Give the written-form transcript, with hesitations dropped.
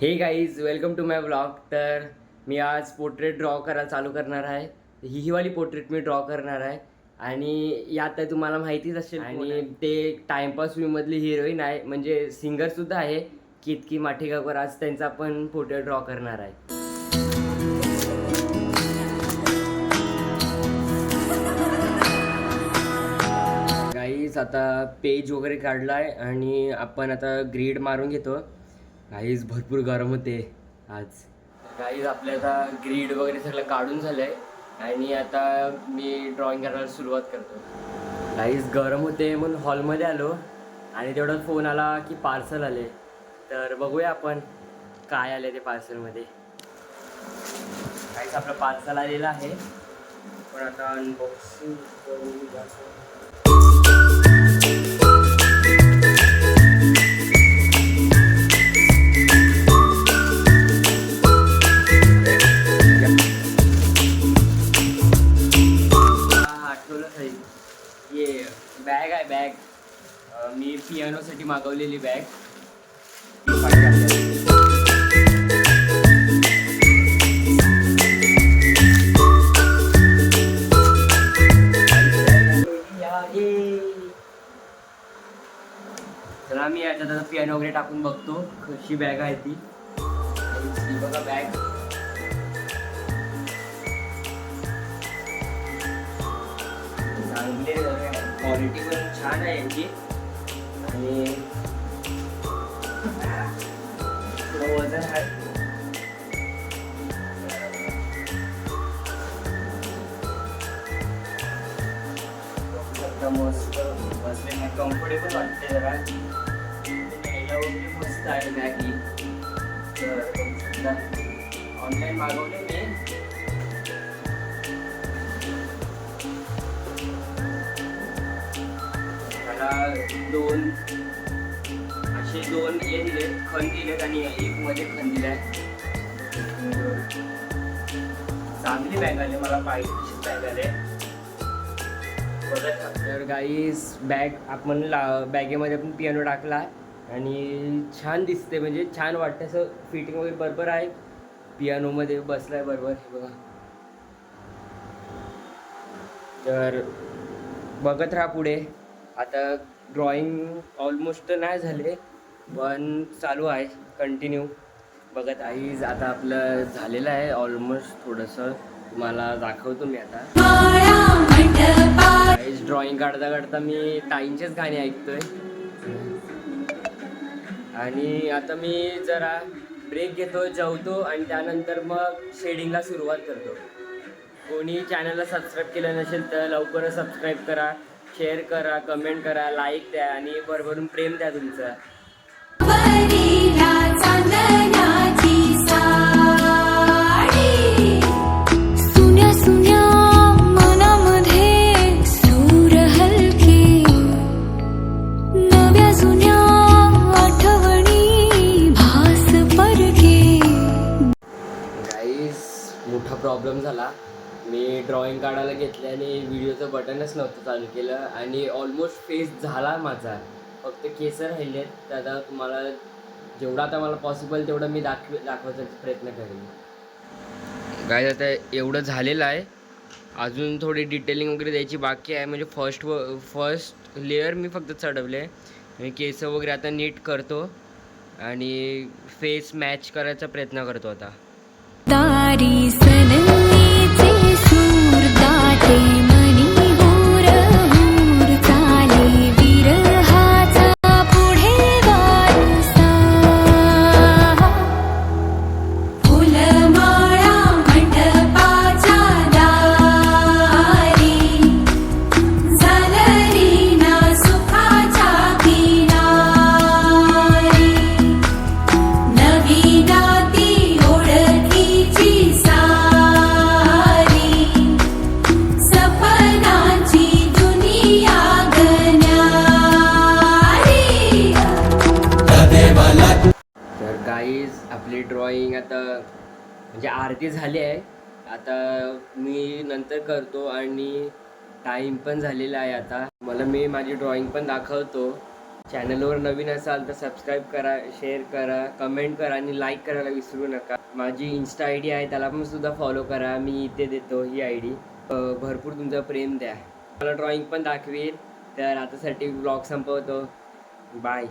हे guys welcome to my blog. तर मी आज पोर्ट्रेट ड्रॉ करायला चालू करणार आहे. ही वाली पोर्ट्रेट मी ड्रॉ करणार आहे आणि यात तुम्हाला माहितीच असेल आणि ते टाइमपास मधली हिरोईन आहे, म्हणजे सिंगरसुद्धा आहे कितकी माठीगावकर. आज त्यांचा पण पोर्ट्रेट ड्रॉ करणार आहे. गाईज आता पेज वगैरे काढला आहे आणि आपण आता ग्रीड मारून घेतो. गाईज भरपूर गरम होते आज. गाईज आपल्या आता ग्रीड वगैरे सगळं काढून झालं आहे आणि आता मी ड्रॉइंग करायला सुरुवात करतो. गाईज गरम होते म्हणून हॉलमध्ये आलो आणि तेवढा फोन आला की पार्सल आले. तर बघूया आपण काय आले ते पार्सलमध्ये. गाईज आपलं पार्सल आलेलं आहे, पण आता अनबॉक्सिंग करून ये बॅग आहे. बॅग मी पियानोसाठी मागवलेली बॅग. चला मी याच्यात आता पियानो वगैरे टाकून बघतो कशी बॅग आहे ती. बघा बॅग चांगली, क्वालिटी पण छान आहे यांची आणि थोडं वजन आहे. मस्त बसले नाही, कम्फर्टेबल वाटते जरा. न्यायला वगैरे मस्त आहे बॅग ही. तर ऑनलाईन मागवले मी. दोन हे दिले, खण दिलेत आणि एक मध्ये खण दिलाय. चांगली बॅग आली, मला पाहिजे तशीच बॅग आले. तर गाईस बॅग आपण बॅगेमध्ये आपण पियानो टाकला आणि छान दिसते, म्हणजे छान वाटतं. असं फिटिंग वगैरे बरोबर आहे, पियानोमध्ये बसलाय बरोबर. बघा, तर बघत राहा पुढे. आता ड्रॉइंग ऑलमोस्ट नाही झाले पण चालू आहे कंटिन्यू. बघत आईज आता आपलं झालेलं आहे ऑलमोस्ट. थोडंसं तुम्हाला दाखवतो मी आता. आईज ड्रॉइंग काढता काढता मी ताईंचेच गाणे ऐकतोय आणि आता मी जरा ब्रेक घेतो, जेवतो आणि त्यानंतर मग शेडिंगला सुरुवात करतो. कोणी चॅनलला सबस्क्राईब केलं नसेल तर लवकरच सबस्क्राईब करा, शेअर करा, कमेंट करा, लाईक द्या आणि भरभरून प्रेम द्या तुमचं. मोठा प्रॉब्लेम झाला. मी ड्रॉइंग काढायला घेतले आणि व्हिडिओचं बटनच नव्हतं चालू केलं आणि ऑलमोस्ट फेस झाला माझा. फक्त केस राहिलेत. तर आता तुम्हाला जेवढा आता मला पॉसिबल तेवढं मी दाखवायचा प्रयत्न करेन. काय आता एवढं झालेलं आहे, अजून थोडी डिटेलिंग वगैरे द्यायची बाकी आहे. म्हणजे फर्स्ट लेअर मी फक्त चढवले आणि केस वगैरे आता नीट करतो आणि फेस मॅच करायचा प्रयत्न करतो आता. तारी सनईचे सूर दाटे मनी हूर हूर चाले विरहाचा पुढे वारसा. फुलमाळा मंडपाच्या दारी झालरी ना सुखाच्या किनारी. नवी नाती आपली ड्रॉइंग आता म्हणजे अर्धी झाली आहे. आता मी नंतर करतो आणि टाईम पण झालेला आहे. आता मला मी माझी ड्रॉइंग पण दाखवतो चॅनलवर नवीन असाल तर सबस्क्राईब करा, शेअर करा, कमेंट करा आणि लाईक करायला विसरू नका. माझी इन्स्टा आय डी आहे, त्याला पण सुद्धा फॉलो करा. मी इथे देतो ही आय डी. भरपूर तुमचं प्रेम द्या. मला ड्रॉइंग पण दाखवेल. तर आतासाठी ब्लॉग संपवतो. बाय.